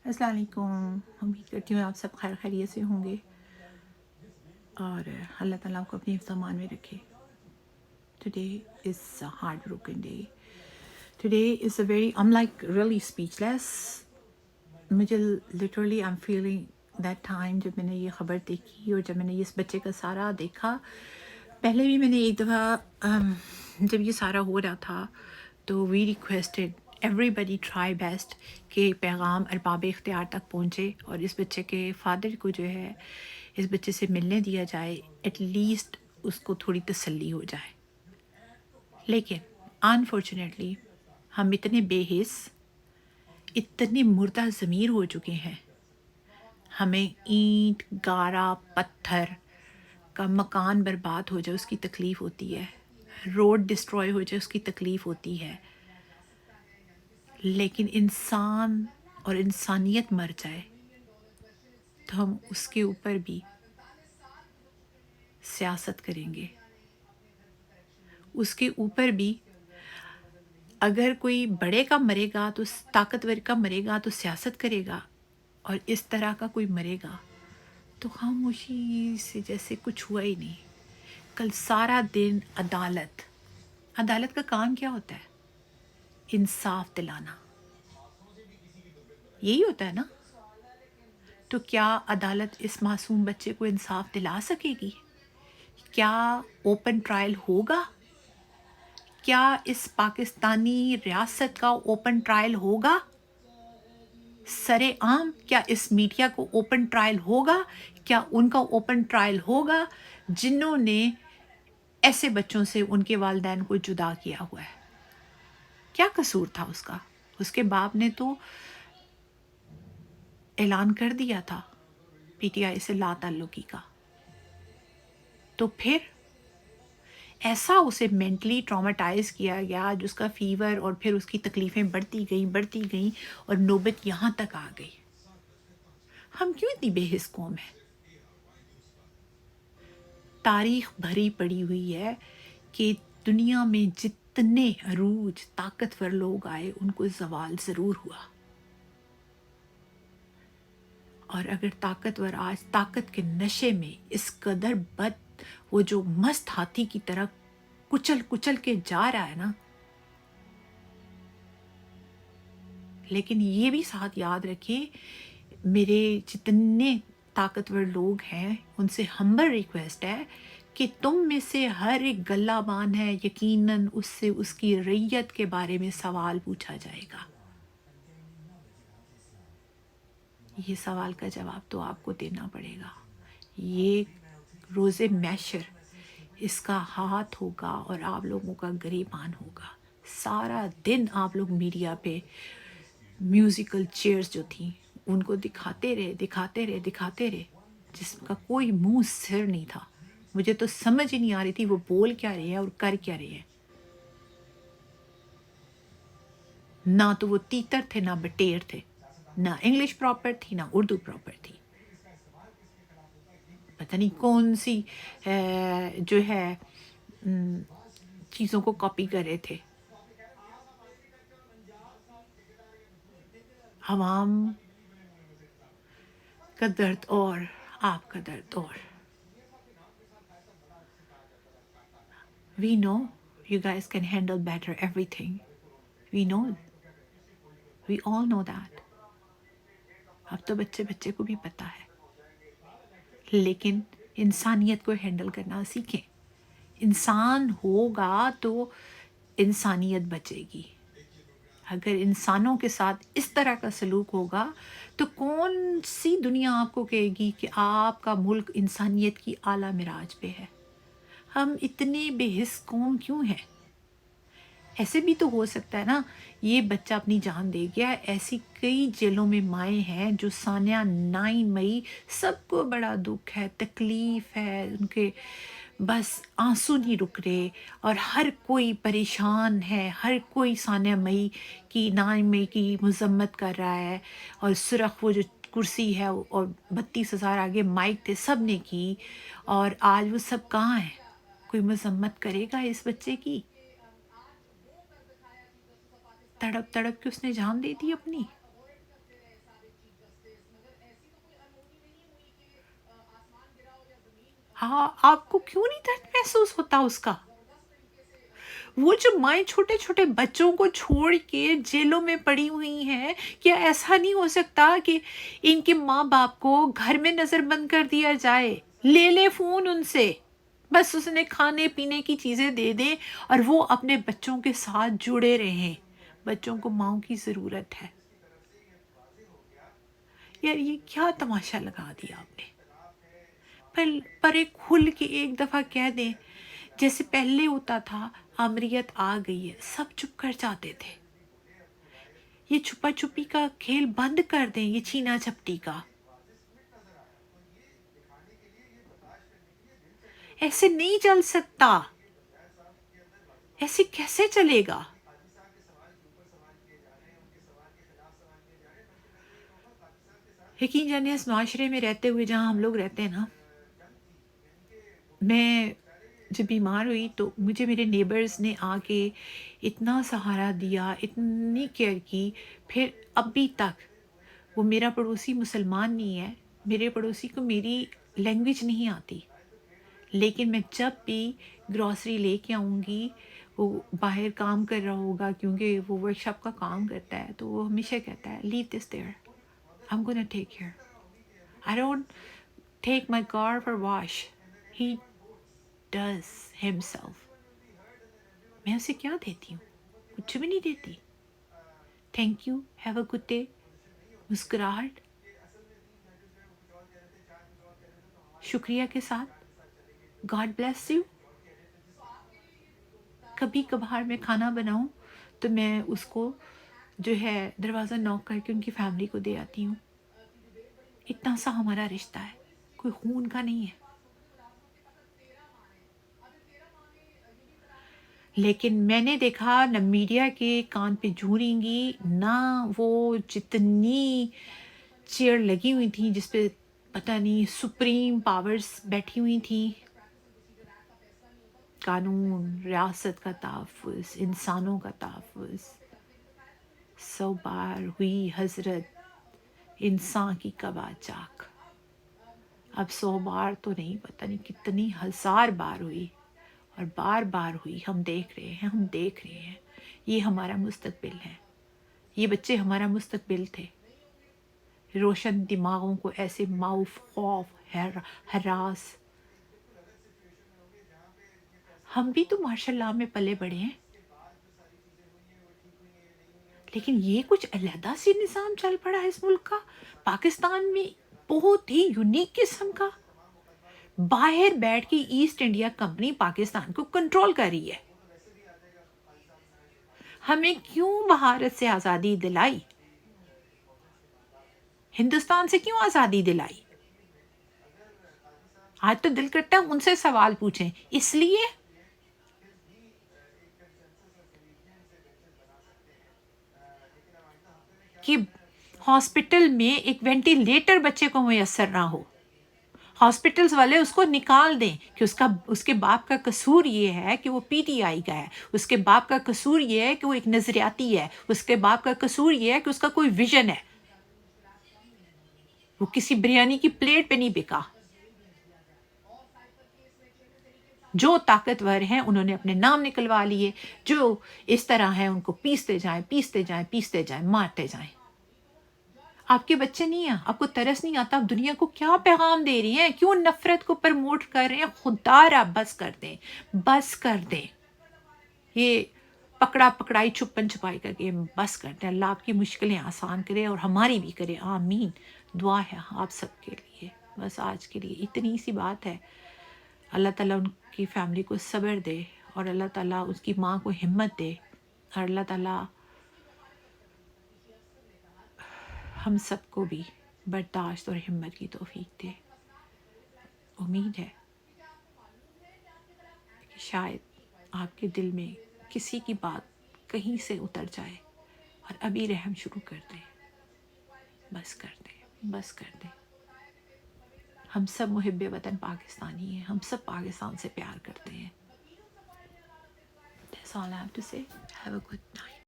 السلام علیکم. امید کرتی ہوں آپ سب خیر خیریت سے ہوں گے اور اللہ تعالیٰ آپ کو اپنی حفظ امان میں رکھے. Today is a heart broken day. Today is a very I'm like really speechless. مجھے literally I'm feeling that time جب میں نے یہ خبر دیکھی اور جب میں نے اس بچے کا سارا دیکھا. پہلے بھی میں نے ایک دفعہ جب یہ سارا ہو رہا تھا تو وی ریکویسٹڈ ایوری بڈی ٹرائی بیسٹ کہ پیغام ارباب اختیار تک پہنچے اور اس بچے کے فادر کو جو ہے اس بچے سے ملنے دیا جائے، ایٹ لیسٹ اس کو تھوڑی تسلی ہو جائے. لیکن انفارچونیٹلی ہم اتنے بے حس، اتنے مردہ ضمیر ہو چکے ہیں. ہمیں اینٹ گارا پتھر کا مکان برباد ہو جائے اس کی تکلیف ہوتی ہے، روڈ ڈسٹروائے ہو جائے اس کی تکلیف ہوتی ہے، لیکن انسان اور انسانیت مر جائے تو ہم اس کے اوپر بھی سیاست کریں گے. اس کے اوپر بھی اگر کوئی بڑے کا مرے گا تو طاقتور کا مرے گا تو سیاست کرے گا، اور اس طرح کا کوئی مرے گا تو خاموشی سے جیسے کچھ ہوا ہی نہیں. کل سارا دن عدالت کا کام کیا ہوتا ہے؟ انصاف دلانا. یہی ہوتا ہے نا. تو کیا عدالت اس معصوم بچے کو انصاف دلا سکے گی؟ کیا اوپن ٹرائل ہوگا؟ کیا اس پاکستانی ریاست کا اوپن ٹرائل ہوگا؟ سر عام کیا اس میڈیا کو اوپن ٹرائل ہوگا؟ کیا ان کا اوپن ٹرائل ہوگا جنہوں نے ایسے بچوں سے ان کے والدین کو جدا کیا ہوا ہے؟ کیا قصور تھا اس کا؟ اس کے باپ نے تو اعلان کر دیا تھا پی ٹی آئی سے لا تعلقی کا. تو پھر ایسا اسے مینٹلی ٹرامیٹائز کیا گیا جس کا فیور اور پھر اس کی تکلیفیں بڑھتی گئیں اور نوبت یہاں تک آ گئی. ہم کیوں اتنی بے حس قوم ہیں؟ تاریخ بھری پڑی ہوئی ہے کہ دنیا میں جتنے عروج طاقتور لوگ آئے ان کو زوال ضرور ہوا. اور اگر طاقتور آج طاقت کے نشے میں اس قدر وہ جو مست ہاتھی کی طرح کچل کچل کے جا رہا ہے نا، لیکن یہ بھی ساتھ یاد رکھیں میرے جتنے طاقتور لوگ ہیں ان سے ہمبل ریکویسٹ ہے کہ تم میں سے ہر ایک گلہ بان ہے، یقیناً اس سے اس کی ریت کے بارے میں سوال پوچھا جائے گا. یہ سوال کا جواب تو آپ کو دینا پڑے گا. یہ روز محشر اس کا ہاتھ ہوگا اور آپ لوگوں کا گریبان ہوگا. سارا دن آپ لوگ میڈیا پہ میوزیکل چیئرز جو تھیں ان کو دکھاتے رہے جس کا کوئی منہ سر نہیں تھا. مجھے تو سمجھ ہی نہیں آ رہی تھی وہ بول کیا رہے ہیں اور کر کیا رہے ہیں. نہ تو وہ تیتر تھے نہ بٹیر تھے، نہ انگلش پراپر تھی نہ اردو پراپر تھی. پتہ نہیں کون سی جو ہے چیزوں کو کاپی کر رہے تھے. عوام کا درد اور آپ کا درد اور. We know you guys can handle better everything. We know. We all know that. اب تو بچے کو بھی پتا ہے. لیکن انسانیت کو ہینڈل کرنا سیکھیں. انسان ہوگا تو انسانیت بچے گی. اگر انسانوں کے ساتھ اس طرح کا سلوک ہوگا تو کون سی دنیا آپ کو کہے گی کہ آپ کا ملک انسانیت کی اعلیٰ معراج پہ ہے؟ ہم اتنے بے حس قوم کیوں ہیں؟ ایسے بھی تو ہو سکتا ہے نا یہ بچہ اپنی جان دے گیا. ایسی کئی جیلوں میں مائیں ہیں جو ثانیہ 9 مئی سب کو بڑا دکھ ہے، تکلیف ہے، ان کے بس آنسو نہیں رک رہے اور ہر کوئی پریشان ہے. ہر کوئی ثانیہ مئی کی 9 مئی کی مذمت کر رہا ہے اور سرخ وہ جو کرسی ہے اور 32,000 آگے مائک تھے سب نے کی. اور آج وہ سب کہاں ہیں؟ کوئی مذمت کرے گا اس بچے کی؟ تڑپ تڑپ کے اس نے جان دے دی اپنی. ہاں آپ کو کیوں نہیں درد محسوس ہوتا اس کا؟ وہ جو مائیں چھوٹے چھوٹے بچوں کو چھوڑ کے جیلوں میں پڑی ہوئی ہیں، کیا ایسا نہیں ہو سکتا کہ ان کے ماں باپ کو گھر میں نظر بند کر دیا جائے؟ لے لے فون ان سے، بس اس نے کھانے پینے کی چیزیں دے دیں اور وہ اپنے بچوں کے ساتھ جڑے رہیں. بچوں کو ماؤں کی ضرورت ہے. یار یہ کیا تماشا لگا دیا آپ نے؟ پر ایک کھل کے ایک دفعہ کہہ دیں، جیسے پہلے ہوتا تھا، آمریت آ گئی ہے، سب چپ کر جاتے تھے. یہ چھپا چھپی کا کھیل بند کر دیں، یہ چھینا جھپٹی کا. ایسے نہیں چل سکتا، ایسے کیسے چلے گا؟ یقین جانیے اس معاشرے میں رہتے ہوئے جہاں ہم لوگ رہتے ہیں نا، میں جب بیمار ہوئی تو مجھے میرے نیبرز نے آ کے اتنا سہارا دیا، اتنی کیئر کی. پھر ابھی تک وہ میرا پڑوسی مسلمان نہیں ہے، میرے پڑوسی کو میری لینگویج نہیں آتی، لیکن میں جب بھی گروسری لے کے آؤں گی، وہ باہر کام کر رہا ہوگا کیونکہ وہ ورک شاپ کا کام کرتا ہے، تو وہ ہمیشہ کہتا ہے لیو دس their, I'm gonna take care. I don't take my car for wash. He does himself. میں اسے کیا دیتی ہوں؟ کچھ بھی نہیں دیتی. Thank you, have a good day, مسکراہٹ، شکریہ کے ساتھ گاڈ بلیس یو. کبھی کبھار میں کھانا بناؤں تو میں اس کو جو ہے دروازہ نوک کر کے ان کی فیملی کو دے آتی ہوں. اتنا سا ہمارا رشتہ ہے، کوئی خون کا نہیں ہے. لیکن میں نے دیکھا نہ میڈیا کے کان پہ جوں رینگی، نہ وہ جتنی چیئر لگی ہوئی تھیں جس پہ پتہ نہیں سپریم پاورز بیٹھی ہوئی تھیں، قانون، ریاست کا تحفظ، انسانوں کا تحفظ. 100 بار ہوئی حضرت انسان کی کبا چاک. اب 100 بار تو نہیں، پتہ نہیں کتنی ہزار بار ہوئی، اور بار بار ہوئی. ہم دیکھ رہے ہیں، ہم دیکھ رہے ہیں. یہ ہمارا مستقبل ہے، یہ بچے ہمارا مستقبل تھے. روشن دماغوں کو ایسے معاف، خوف، ہراس. ہم بھی تو ماشاء اللہ میں پلے بڑے ہیں، لیکن یہ کچھ علیحدہ سی نظام چل پڑا ہے اس ملک کا. پاکستان میں بہت ہی یونیک قسم کا. باہر بیٹھ کے ایسٹ انڈیا کمپنی پاکستان کو کنٹرول کر رہی ہے. ہمیں کیوں بھارت سے آزادی دلائی؟ ہندوستان سے کیوں آزادی دلائی؟ آج تو دل کرتا ہے ان سے سوال پوچھیں. اس لیے کہ ہاسپٹل میں ایک وینٹیلیٹر بچے کو میسر نہ ہو. ہاسپٹلز والے اس کو نکال دیں کہ اس کے باپ کا قصور یہ ہے کہ وہ پی ٹی آئی کا ہے، اس کے باپ کا قصور یہ ہے کہ وہ ایک نظریاتی ہے، اس کے باپ کا قصور یہ ہے کہ اس کا کوئی ویژن ہے. وہ کسی بریانی کی پلیٹ پہ نہیں بکا. جو طاقتور ہیں انہوں نے اپنے نام نکلوا لیے، جو اس طرح ہیں ان کو پیستے جائیں، پیستے جائیں، پیستے جائیں، مارتے جائیں. آپ کے بچے نہیں ہیں، آپ کو ترس نہیں آتا؟ آپ دنیا کو کیا پیغام دے رہی ہیں؟ کیوں نفرت کو پروموٹ کر رہے ہیں؟ خدا را بس کر دیں، بس کر دیں. یہ پکڑا پکڑائی، چھپن چھپائی کر کے بس کر دیں. اللہ آپ کی مشکلیں آسان کرے اور ہماری بھی کرے، آمین. دعا ہے آپ سب کے لیے. بس آج کے لیے اتنی سی بات ہے. اللہ تعالیٰ ان کی فیملی کو صبر دے، اور اللہ تعالیٰ اس کی ماں کو ہمت دے، اور اللہ تعالیٰ ہم سب کو بھی برداشت اور ہمت کی توفیق دے. امید ہے کہ شاید آپ کے دل میں کسی کی بات کہیں سے اتر جائے اور ابھی رحم شروع کر دیں. بس کر دیں، بس کر دیں. ہم سب محب وطن پاکستانی ہیں، ہم سب پاکستان سے پیار کرتے ہیں. That's all I have to say. Have a good night.